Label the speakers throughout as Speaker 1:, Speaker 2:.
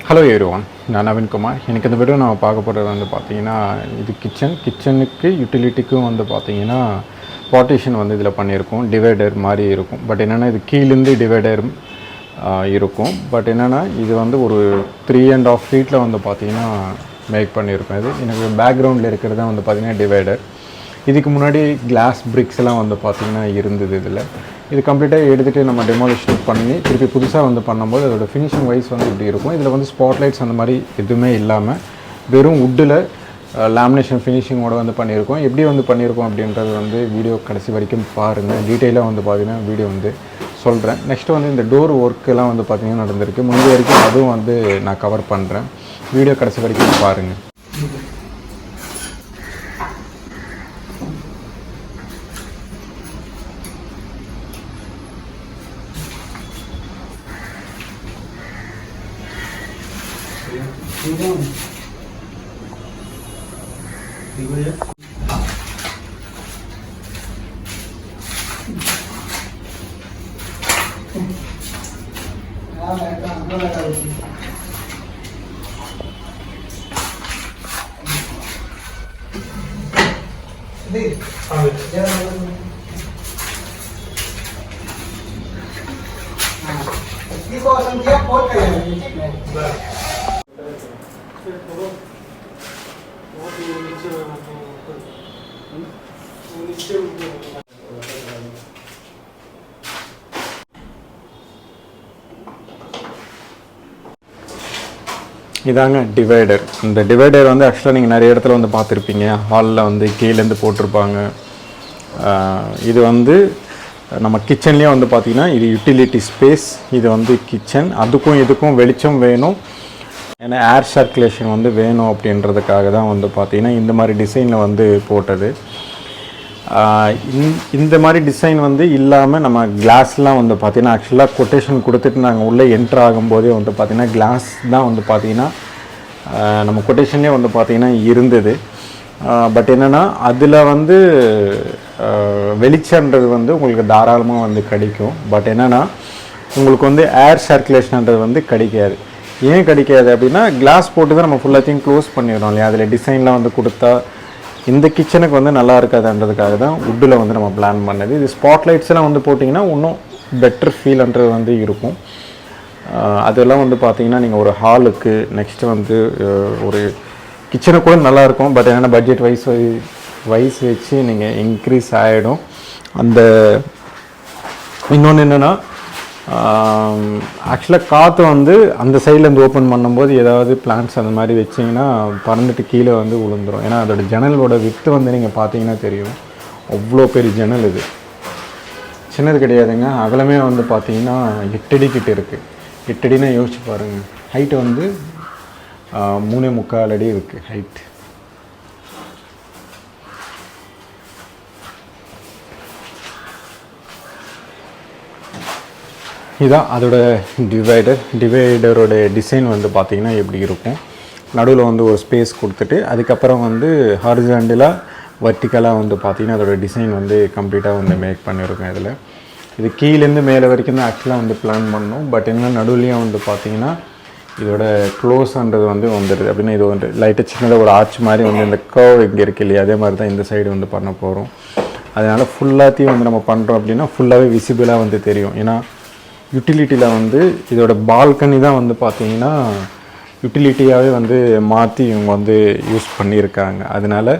Speaker 1: Hello everyone, N.NAVEEN Kumar. இன்னைக்கு இந்த video நான் பார்க்க போறது வந்து பாத்தீங்கன்னா இது கிச்சனுக்கு யூட்டிலிட்டிக்கு வந்து பாத்தீங்கன்னா பார்ட்டிஷன் வந்து இதல பண்ணியிருக்கோம். டிவைடர் மாதிரி இருக்கும். பட் என்னன்னா இது கீழ இருந்து டிவைடர் இருக்கும். பட் என்னன்னா இது வந்து ஒரு 3.5 feetல வந்து பாத்தீங்கன்னா மேக் பண்ணியிருக்கோம். இது எனக்கு பேக்ரவுண்ட்ல இருக்குறது வந்து பாத்தீங்கன்னா டிவைடர். இதுக்கு முன்னாடி கிளாஸ் பிரிக்ஸ் எல்லாம் வந்து பாத்தீங்கன்னா இருந்தது இதுல. இது கம்ப்ளீட்டா எடுத்துட்டு நம்ம டெமாலிஷ் பண்ணி திருப்பி புதுசா வந்து பண்ணும்போது அதோட ஃபினிஷிங் வைஸ் வந்து இப்படி இருக்கும். இதுல வந்து ஸ்பாட்லைட்ஸ் அந்த மாதிரி எதுவுமே இல்லாம வெறும் வுட்ல லேமினேஷன் ஃபினிஷிங்கோட வந்து பண்ணியிருக்கோம். எப்படி வந்து பண்ணியிருக்கோம் அப்படின்றது வந்து வீடியோ கடைசி வரைக்கும் பாருங்க. டீடைலா வந்து பாத்தீங்கன்னா வீடியோ வந்து சொல்றேன். நெக்ஸ்ட் வந்து இந்த டோர் வர்க் எல்லாம் வந்து பாத்தீங்கன்னா நடந்துருக்கு. முன்னாடி வரைக்கும் அதுவும் வந்து நான் கவர் பண்றேன். வீடியோ கடைசி வரைக்கும் பாருங்க. இதாங்க டிவைடர். இந்த டிவைடர் வந்து ஆக்சுவலாக நீங்கள் நிறைய இடத்துல வந்து பார்த்துருப்பீங்க. ஹாலில் வந்து கீழேருந்து போட்டிருப்பாங்க. இது வந்து நம்ம கிச்சன்லேயே வந்து பார்த்திங்கன்னா இது யூட்டிலிட்டி ஸ்பேஸ். இது வந்து கிச்சன். அதுக்கும் இதுக்கும் வெளிச்சம் வேணும், ஏன்னா ஏர் சர்க்குலேஷன் வந்து வேணும் அப்படின்றதுக்காக தான் வந்து பார்த்திங்கன்னா இந்த மாதிரி டிசைனில் வந்து போட்டது. இந்த மாதிரி டிசைன் வந்து இல்லாமல் நம்ம கிளாஸ்லாம் வந்து பார்த்திங்கன்னா ஆக்சுவலாக கொட்டேஷன் கொடுத்துட்டு நாங்கள் உள்ளே என்ட்ரு ஆகும்போதே வந்து பார்த்திங்கன்னா கிளாஸ் தான் வந்து பார்த்திங்கன்னா நம்ம கொட்டேஷன்லேயே வந்து பார்த்திங்கன்னா இருந்தது. பட் என்னென்னா அதில் வந்து வெளிச்சன்றது வந்து உங்களுக்கு தாராளமாக வந்து கிடைக்கும். பட் என்னென்னா உங்களுக்கு வந்து ஏர் சர்க்குலேஷன்ன்றது வந்து கிடைக்காது. ஏன் கிடைக்காது அப்படின்னா கிளாஸ் போட்டு தான் நம்ம ஃபுல்லாத்தையும் க்ளோஸ் பண்ணிடுறோம் இல்லையா. அதில் டிசைன்லாம் வந்து கொடுத்தா இந்த கிச்சனுக்கு வந்து நல்லா இருக்காதுன்றதுக்காக தான் வுட்டில் வந்து நம்ம பிளான் பண்ணது. இது ஸ்பாட்லைட்ஸ் எல்லாம் வந்து போட்டிங்கன்னா இன்னும் பெட்டர் ஃபீல்ன்றது வந்து இருக்கும். அதெல்லாம் வந்து பார்த்தீங்கன்னா நீங்கள் ஒரு ஹாலுக்கு நெக்ஸ்ட்டு வந்து ஒரு கிச்சனுக்கு கூட நல்லாயிருக்கும். பட் என்னென்னா பட்ஜெட் வைஸ் வச்சு நீங்கள் இன்க்ரீஸ் ஆகிடும். அந்த இன்னொன்று என்னென்னா ஆக்சுவலாக காற்று வந்து அந்த சைட்லேருந்து ஓப்பன் பண்ணும்போது ஏதாவது பிளான்ட்ஸ் அந்த மாதிரி வச்சிங்கன்னா பறந்துட்டு கீழே வந்து விழுந்துடும். ஏன்னா அதோட ஜன்னலோட வித்து வந்து நீங்கள் பார்த்தீங்கன்னா தெரியும். அவ்வளோ பெரிய ஜன்னல் இது, சின்னது கிடையாதுங்க. அகலமே வந்து பார்த்தீங்கன்னா 8 அடி கிட்ட இருக்குது. 8 அடினா யோசிச்சு பாருங்கள். ஹைட்டு வந்து 3.25 அடி இருக்குது ஹைட். இதான் அதோட டிவைடரோட டிசைன் வந்து பார்த்திங்கன்னா எப்படி இருக்கும். நடுவில் வந்து ஒரு ஸ்பேஸ் கொடுத்துட்டு அதுக்கப்புறம் வந்து ஹாரிசாண்டலாக வர்டிக்கலாக வந்து பார்த்திங்கன்னா அதோட டிசைன் வந்து கம்ப்ளீட்டாக வந்து மேக் பண்ணியிருக்கோம். இதில் இது கீழேருந்து மேலே வரைக்கும் தான் ஆக்சுவலாக வந்து பிளான் பண்ணோம். பட் என்ன நடுவுலையும் வந்து பார்த்திங்கன்னா இதோட க்ளோஸ்ன்றது வந்து வந்துடுது. அப்படின்னா இது வந்து லைட்டாக சின்னதாக ஒரு ஆர்ச் மாதிரி வந்து இந்த கர்வ் இங்கே இருக்குது இல்லையா, அதே மாதிரி தான் இந்த சைடு வந்து பண்ண போகிறோம். அதனால் ஃபுல்லாத்தையும் வந்து நம்ம பண்ணுறோம் அப்படின்னா ஃபுல்லாகவே விசிபிளாக வந்து தெரியும். ஏன்னா யூட்டிலிட்டியில் வந்து இதோட பால்கனி தான் வந்து பார்த்திங்கன்னா யூட்டிலிட்டியாகவே வந்து மாற்றி இவங்க வந்து யூஸ் பண்ணியிருக்காங்க. அதனால்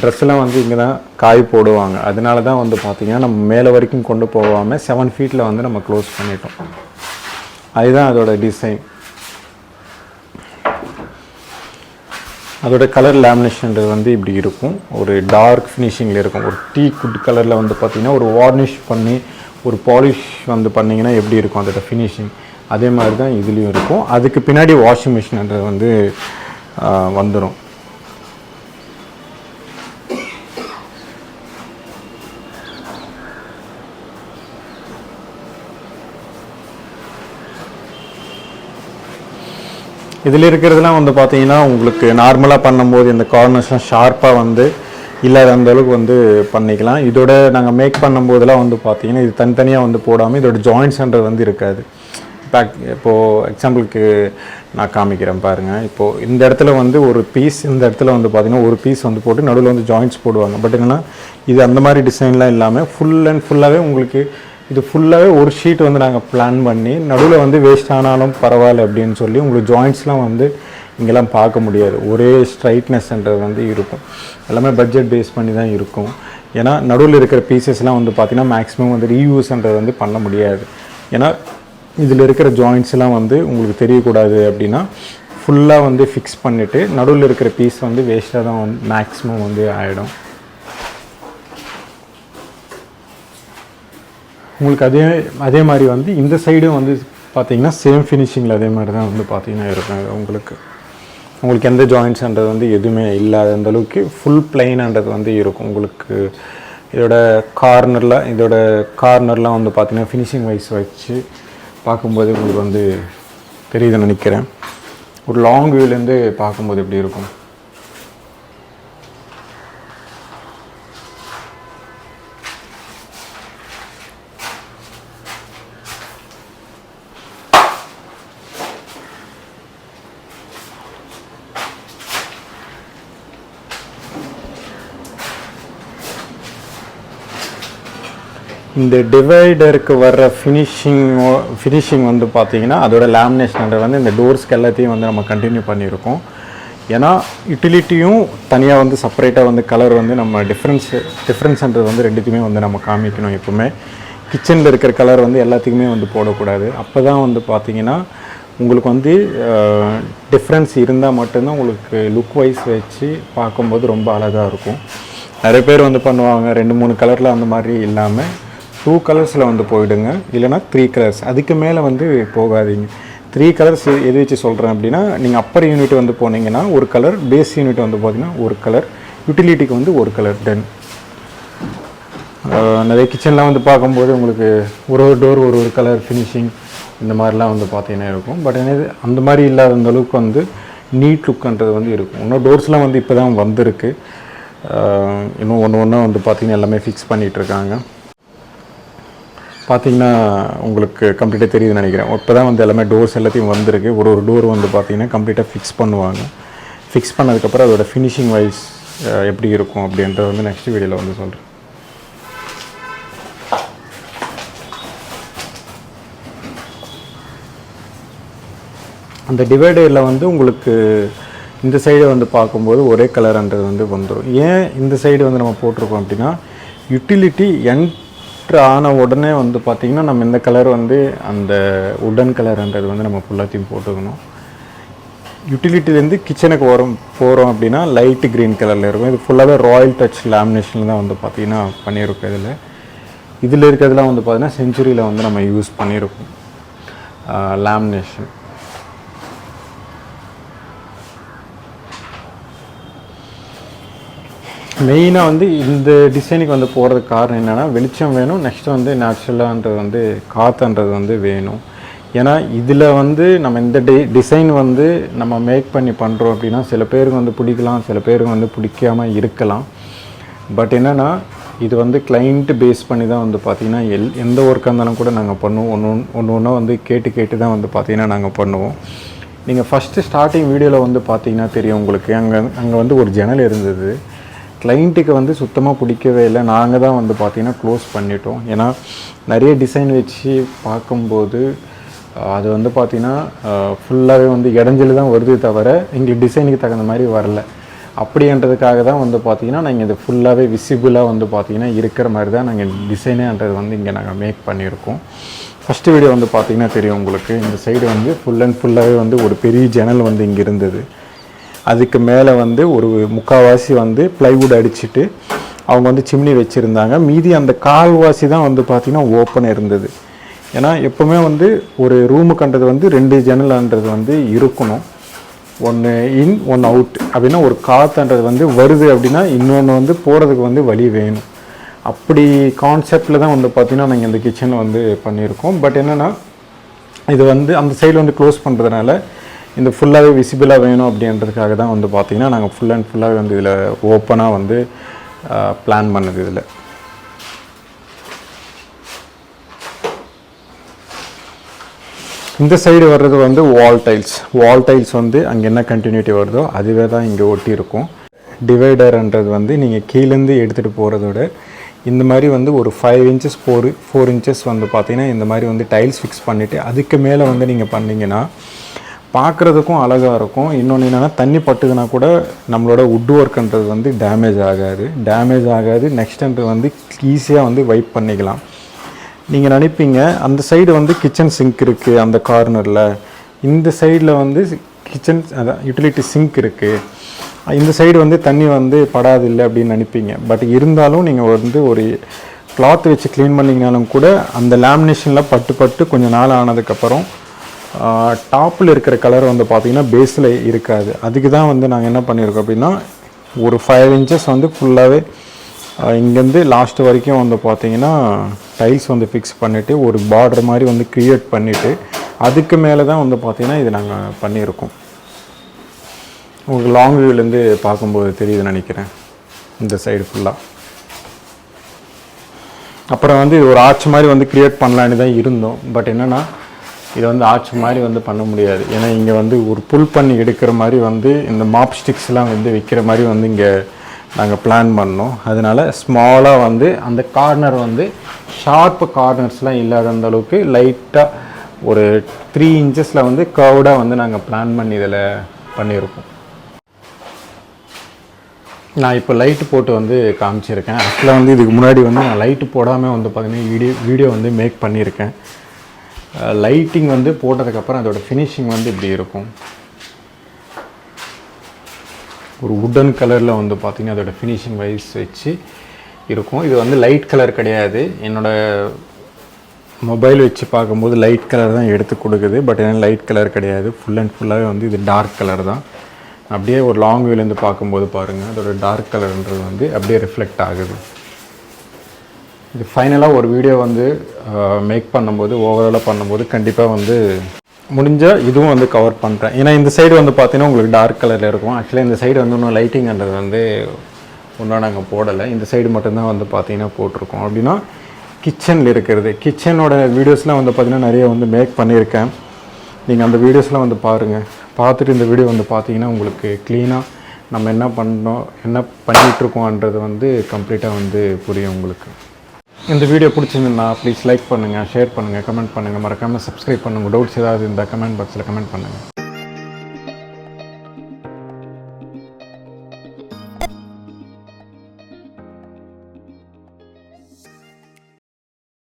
Speaker 1: ட்ரெஸ்ஸெல்லாம் வந்து இங்கே தான் காய் போடுவாங்க. அதனால தான் வந்து பார்த்திங்கன்னா நம்ம மேலே வரைக்கும் கொண்டு போகாமல் 7 feetல வந்து நம்ம க்ளோஸ் பண்ணிட்டோம். அதுதான் அதோட டிசைன். அதோட கலர் லேமினேஷன்றது வந்து இப்படி இருக்கும். ஒரு டார்க் ஃபினிஷிங்கில் இருக்கும். ஒரு டீ குட் கலரில் வந்து பார்த்திங்கன்னா ஒரு வார்னிஷ் பண்ணி ஒரு பாலிஷ் வந்து பண்ணிங்கன்னா எப்படி இருக்கும் அதோட ஃபினிஷிங், அதே மாதிரி தான் இதுலேயும் இருக்கும். அதுக்கு பின்னாடி வாஷிங் மிஷின்ன்றது வந்து வந்துடும். இதில் இருக்கிறதுலாம் வந்து பார்த்தீங்கன்னா உங்களுக்கு நார்மலாக பண்ணும்போது இந்த கார்னர்ஸ்லாம் ஷார்ப்பாக வந்து இல்லாத அந்த அளவுக்கு வந்து பண்ணிக்கலாம். இதோட நாங்கள் மேக் பண்ணும்போதெல்லாம் வந்து பார்த்தீங்கன்னா இது தனித்தனியாக வந்து போடாமல் இதோட ஜாயின்ட்ஸ்ன்றது வந்து இருக்காது. இப்போது எக்ஸாம்பிளுக்கு நான் காமிக்கிறேன் பாருங்கள். இப்போது இந்த இடத்துல வந்து ஒரு பீஸ், இந்த இடத்துல வந்து பார்த்திங்கன்னா ஒரு பீஸ் வந்து போட்டு நடுவில் வந்து ஜாயிண்ட்ஸ் போடுவாங்க. பட் என்னென்னா இது அந்த மாதிரி டிசைன்லாம் இல்லாமல் ஃபுல்லாகவே உங்களுக்கு இது ஃபுல்லாகவே ஒரு ஷீட் வந்து நாங்கள் பிளான் பண்ணி நடுவில் வந்து வேஸ்ட் ஆனாலும் பரவாயில்ல அப்படின்னு சொல்லி உங்களுக்கு ஜாயிண்ட்ஸ்லாம் வந்து இங்கெல்லாம் பார்க்க முடியாது. ஒரே ஸ்ட்ரைட்னஸ்ன்றது வந்து இருக்கும். எல்லாமே பட்ஜெட் பேஸ் பண்ணி தான் இருக்கும். ஏன்னா நடுவில் இருக்கிற பீசஸ்லாம் வந்து பார்த்திங்கன்னா மேக்ஸிமம் வந்து ரீயூஸ்ன்றது வந்து பண்ண முடியாது. ஏன்னா இதில் இருக்கிற ஜாயிண்ட்ஸ்லாம் வந்து உங்களுக்கு தெரியக்கூடாது அப்படின்னா ஃபுல்லாக வந்து ஃபிக்ஸ் பண்ணிவிட்டு நடுவில் இருக்கிற பீஸ் வந்து வேஸ்ட்டாக தான் வந்து மேக்ஸிமம் வந்து ஆகிடும். உங்களுக்கு அதே மாதிரி வந்து இந்த சைடும் வந்து பார்த்திங்கன்னா சேம் ஃபினிஷிங்கில் அதே மாதிரி தான் வந்து பார்த்திங்கன்னா இருக்கும். உங்களுக்கு எந்த ஜாயிண்ட்ஸ்ன்றது வந்து எதுவுமே இல்லாத அந்தளவுக்கு ஃபுல் பிளைன்ன்றது வந்து இருக்கும். உங்களுக்கு இதோட கார்னர்லாம் வந்து பார்த்திங்கன்னா ஃபினிஷிங் வைஸ் வச்சு பார்க்கும்போது உங்களுக்கு வந்து தெரியுதுன்னு நினைக்கிறேன். ஒரு லாங் வியூலேருந்து பார்க்கும்போது எப்படி இருக்கும். இந்த டிவைடருக்கு வர்ற ஃபினிஷிங் வந்து பார்த்திங்கன்னா அதோட லேமினேஷன்ன்றது வந்து இந்த டோர்ஸ்க்கு எல்லாத்தையும் வந்து நம்ம கண்டினியூ பண்ணியிருக்கோம். ஏன்னா யூட்டிலிட்டியும் தனியாக வந்து செப்பரேட்டாக வந்து கலர் வந்து நம்ம டிஃப்ரென்ஸ்ன்றது வந்து ரெண்டுத்தையுமே வந்து நம்ம காமிக்கணும். எப்போவுமே கிச்சனில் இருக்கிற கலர் வந்து எல்லாத்துக்குமே வந்து போடக்கூடாது. அப்போ தான் வந்து பார்த்திங்கன்னா உங்களுக்கு வந்து டிஃப்ரென்ஸ் இருந்தால் மட்டும்தான் உங்களுக்கு லுக் வைஸ் வச்சு பார்க்கும்போது ரொம்ப அழகாக இருக்கும். நிறைய பேர் வந்து பண்ணுவாங்க 2-3 கலரில் அந்த மாதிரி இல்லாமல் 2 கலர்ஸில் வந்து போயிடுங்க, இல்லைனா 3 கலர்ஸ். அதுக்கு மேலே வந்து போகாதீங்க. 3 கலர்ஸ் எது வச்சு சொல்கிறேன் அப்படின்னா, நீங்கள் அப்பர் யூனிட் வந்து போனீங்கன்னா ஒரு கலர், பேஸ் யூனிட் வந்து பார்த்தீங்கன்னா ஒரு கலர், யூட்டிலிட்டிக்கு வந்து ஒரு கலர். தென் நிறைய கிச்சன்லாம் வந்து பார்க்கும்போது உங்களுக்கு ஒரு டோர் ஒரு கலர் ஃபினிஷிங் இந்த மாதிரிலாம் வந்து பார்த்தீங்கன்னா இருக்கும். பட் என்னது அந்த மாதிரி இல்லாத அந்த அளவுக்கு வந்து நீட் லுக்குன்றது வந்து இருக்கும். இன்னும் டோர்ஸ்லாம் வந்து இப்போ தான் வந்திருக்கு. இன்னும் ஒன்று வந்து பார்த்திங்கன்னா எல்லாமே ஃபிக்ஸ் பண்ணிகிட்ருக்காங்க. பார்த்திங்கன்னா உங்களுக்கு கம்ப்ளீட்டாக தெரியுதுன்னு நினைக்கிறேன். இப்போ தான் வந்து எல்லாமே டோர்ஸ் எல்லாத்தையும் வந்திருக்கு. ஒரு டோர் வந்து பார்த்திங்கன்னா கம்ப்ளீட்டாக ஃபிக்ஸ் பண்ணுவாங்க. ஃபிக்ஸ் பண்ணதுக்கப்புறம் அதோட ஃபினிஷிங் வைஸ் எப்படி இருக்கும் அப்படின்றத வந்து நெக்ஸ்ட் வீடியோவில் வந்து சொல்கிறேன். அந்த டிவைடரில் வந்து உங்களுக்கு இந்த சைடு வந்து பார்க்கும்போது ஒரே கலர்ன்றது வந்து வந்துடும். ஏன் இந்த சைடு வந்து நம்ம போட்டிருக்கோம் அப்படின்னா, யூட்டிலிட்டி ஆன உடனே வந்து பார்த்திங்கன்னா நம்ம இந்த கலர் வந்து அந்த உடன் கலர்ன்றது வந்து நம்ம ஃபுல்லாத்தையும் போட்டுக்கணும். யூட்டிலிட்டிலேருந்து கிச்சனுக்கு போகிறோம் அப்படின்னா லைட் க்ரீன் கலரில் இருக்கும். இது ஃபுல்லாகவே ராயல் டச் லேமினேஷனில் தான் வந்து பார்த்திங்கன்னா பண்ணியிருக்கோம். இதில் இருக்கிறதுலாம் வந்து பார்த்திங்கன்னா செஞ்சுரியில் வந்து நம்ம யூஸ் பண்ணியிருக்கோம் லேமினேஷன். மெயினாக வந்து இந்த டிசைனுக்கு வந்து போகிறதுக்கு காரணம் என்னென்னா, வெளிச்சம் வேணும், நெக்ஸ்ட்டு வந்து நேச்சுரலான்றது வந்து காற்றுன்றது வந்து வேணும். ஏன்னா இதில் வந்து நம்ம இந்த டிசைன் வந்து நம்ம மேக் பண்ணி பண்ணுறோம் அப்படின்னா சில பேருக்கு வந்து பிடிக்கலாம், சில பேருக்கு வந்து பிடிக்காமல் இருக்கலாம். பட் என்னென்னா இது வந்து கிளைண்ட்டு பேஸ் பண்ணி தான் வந்து பார்த்திங்கன்னா எந்த ஒர்க்காக இருந்தாலும் கூட நாங்கள் பண்ணுவோம். ஒன்று வந்து கேட்டு தான் வந்து பார்த்திங்கன்னா நாங்கள் பண்ணுவோம். நீங்கள் ஃபஸ்ட்டு ஸ்டார்டிங் வீடியோவில் வந்து பார்த்திங்கன்னா தெரியும் உங்களுக்கு, அங்கே வந்து ஒரு ஜன்னல் இருந்தது. கிளைண்ட்டுக்கு வந்து சுத்தமாக பிடிக்கவே இல்லை. நாங்கள் தான் வந்து பார்த்திங்கன்னா க்ளோஸ் பண்ணிட்டோம். ஏன்னா நிறைய டிசைன் வச்சு பார்க்கும்போது அது வந்து பார்த்திங்கன்னா ஃபுல்லாகவே வந்து இடைஞ்சல் தான் வருது தவிர எங்களுக்கு டிசைனுக்கு தகுந்த மாதிரி வரல. அப்படின்றதுக்காக தான் வந்து பார்த்திங்கன்னா நாங்கள் இது ஃபுல்லாகவே விசிபிளாக வந்து பார்த்திங்கன்னா இருக்கிற மாதிரி தான் நாங்கள் டிசைனுன்றது வந்து இங்கே நாங்கள் மேக் பண்ணியிருக்கோம். ஃபஸ்ட்டு வீடியோ வந்து பார்த்திங்கன்னா தெரியும் உங்களுக்கு, இந்த சைடு வந்து ஃபுல்லாகவே வந்து ஒரு பெரிய ஜன்னல் வந்து இங்கே இருந்தது. அதுக்கு மேலே வந்து ஒரு முக்கால்வாசி வந்து ப்ளைவுட் அடிச்சுட்டு அவங்க வந்து சிம்னி வச்சுருந்தாங்க. மீதி அந்த கால்வாசி தான் வந்து பார்த்திங்கன்னா ஓப்பன் இருந்தது. ஏன்னா எப்போவுமே வந்து ஒரு ரூமுக்குன்றது வந்து 2 ஜன்னல்ன்றது வந்து இருக்கணும். ஒன்று இன் ஒன்று அவுட் அப்படின்னா ஒரு காற்றுன்றது வந்து வருது அப்படின்னா இன்னொன்று வந்து போகிறதுக்கு வந்து வழி வேணும். அப்படி கான்செப்டில் தான் வந்து பார்த்திங்கன்னா நாங்கள் இந்த கிச்சனை வந்து பண்ணியிருக்கோம். பட் என்னென்னா இது வந்து அந்த சைடில் வந்து க்ளோஸ் பண்ணுறதுனால இந்த ஃபுல்லாகவே விசிபிளாக வேணும் அப்படின்றதுக்காக தான் வந்து பார்த்திங்கன்னா நாங்கள் ஃபுல்லாகவே வந்து இதில் ஓப்பனாக வந்து பிளான் பண்ணது. இதில் இந்த சைடு வர்றது வந்து வால் டைல்ஸ் வந்து அங்கே என்ன கண்டினியூட்டி வருதோ அதுவே தான் இங்கே ஒட்டி இருக்கும். டிவைடர்ன்றது வந்து நீங்கள் கீழேருந்து எடுத்துகிட்டு போகிறதோட இந்த மாதிரி வந்து ஒரு 5 inches 4 inches வந்து பார்த்தீங்கன்னா இந்த மாதிரி வந்து டைல்ஸ் ஃபிக்ஸ் பண்ணிவிட்டு அதுக்கு மேலே வந்து நீங்கள் பண்ணிங்கன்னா பார்க்குறதுக்கும் அழகாக இருக்கும். இன்னொன்று என்னென்னா தண்ணி பட்டுதுன்னா கூட நம்மளோட வுட் ஒர்க்குன்றது வந்து டேமேஜ் ஆகாது. நெக்ஸ்ட்ன்றது வந்து ஈஸியாக வந்து வைப் பண்ணிக்கலாம். நீங்கள் நினைப்பீங்க அந்த சைடு வந்து கிச்சன் சிங்க் இருக்குது அந்த கார்னரில், இந்த சைடில் வந்து கிச்சன் அதான் யூட்டிலிட்டி சிங்க் இருக்குது, இந்த சைடு வந்து தண்ணி வந்து படாதில்லை அப்படின்னு நினைப்பீங்க. பட் இருந்தாலும் நீங்கள் வந்து ஒரு கிளாத் வச்சு க்ளீன் பண்ணிங்கனாலும் கூட அந்த லேமினேஷனில் பட்டு கொஞ்சம் நாள் ஆனதுக்கப்புறம் டாப்பில் இருக்கிற கலர் வந்து பார்த்திங்கன்னா பேஸில் இருக்காது. அதுக்கு தான் வந்து நாங்கள் என்ன பண்ணியிருக்கோம் அப்படின்னா ஒரு 5 inches வந்து ஃபுல்லாகவே இங்கேருந்து லாஸ்ட் வரைக்கும் வந்து பார்த்திங்கன்னா டைல்ஸ் வந்து ஃபிக்ஸ் பண்ணிவிட்டு ஒரு பார்டர் மாதிரி வந்து க்ரியேட் பண்ணிவிட்டு அதுக்கு மேலே தான் வந்து பார்த்திங்கன்னா இது நாங்கள் பண்ணியிருக்கோம். உங்களுக்கு லாங் வியூலேருந்து பார்க்கும்போது தெரியுதுன்னு நினைக்கிறேன் இந்த சைடு ஃபுல்லாக. அப்புறம் வந்து இது ஒரு ஆர்ச் மாதிரி வந்து க்ரியேட் பண்ணலான்னு தான் இருந்தோம். பட் என்னென்னா இது வந்து ஆர்ச் மாதிரி வந்து பண்ண முடியாது. ஏன்னா இங்கே வந்து ஒரு புல் பண்ணி எடுக்கிற மாதிரி வந்து இந்த மாப் ஸ்டிக்ஸ்லாம் வந்து வைக்கிற மாதிரி வந்து இங்கே நாங்கள் பிளான் பண்ணோம். அதனால் ஸ்மாலாக வந்து அந்த கார்னர் வந்து ஷார்ப்பு கார்னர்ஸ்லாம் இல்லாத அந்த அளவுக்கு லைட்டாக ஒரு 3 inches வந்து கர்வ்டாக வந்து நாங்கள் பிளான் பண்ணி இதில் பண்ணியிருக்கோம். நான் இப்போ லைட்டு போட்டு வந்து காமிச்சிருக்கேன். ஆக்சுவலாக வந்து இதுக்கு முன்னாடி வந்து நான் லைட்டு போடாமல் வந்து பார்த்தீங்கன்னா வீடியோ வந்து மேக் பண்ணியிருக்கேன். லைட்டிங் வந்து போட்டதுக்கப்புறம் அதோடய ஃபினிஷிங் வந்து இப்படி இருக்கும். ஒரு வுட்டன் கலரில் வந்து பார்த்திங்கன்னா அதோடய ஃபினிஷிங் வைஸ் வச்சு இருக்கும். இது வந்து லைட் கலர் கிடையாது. என்னோடய மொபைல் வச்சு பார்க்கும்போது லைட் கலர் தான் எடுத்து கொடுக்குது. பட் ஏன்னா லைட் கலர் கிடையாது, ஃபுல் அண்ட் ஃபுல்லாகவே வந்து இது டார்க் கலர் தான். அப்படியே ஒரு லாங் வியூலேருந்து பார்க்கும்போது பாருங்கள் அதோட டார்க் கலர்ன்றது வந்து அப்படியே ரிஃப்ளெக்ட் ஆகுது. இது ஃபைனலாக ஒரு வீடியோ வந்து மேக் பண்ணும்போது ஓவராலாக பண்ணும்போது கண்டிப்பாக வந்து முடிஞ்சால் இதுவும் வந்து கவர் பண்ணுறேன். ஏன்னா இந்த சைடு வந்து பார்த்தீங்கன்னா உங்களுக்கு டார்க் கலரில் இருக்கும். ஆக்சுவலாக இந்த சைடு வந்து இன்னும் லைட்டிங்ன்றது வந்து ஒன்றும் நாங்கள் போடலை. இந்த சைடு மட்டும்தான் வந்து பார்த்தீங்கன்னா போட்டிருக்கோம். அப்படின்னா கிச்சனில் இருக்கிறது, கிச்சனோட வீடியோஸ்லாம் வந்து பார்த்திங்கன்னா நிறைய வந்து மேக் பண்ணியிருக்கேன். நீங்கள் அந்த வீடியோஸ்லாம் வந்து பாருங்கள். பார்த்துட்டு இந்த வீடியோ வந்து பார்த்தீங்கன்னா உங்களுக்கு க்ளீனாக நம்ம என்ன பண்ணோம் என்ன பண்ணிகிட்ருக்கோன்றது வந்து கம்ப்ளீட்டாக வந்து புரியும் உங்களுக்கு. இந்த வீடியோ பிடிச்சிருந்தா ப்ளீஸ் லைக் பண்ணுங்கள், ஷேர் பண்ணுங்கள், கமெண்ட் பண்ணுங்கள், மறக்காமல் சப்ஸ்கிரைப் பண்ணுங்கள். டவுட்ஸ் ஏதாவது இருந்தால் கமெண்ட் பாக்ஸில் கமெண்ட் பண்ணுங்கள்.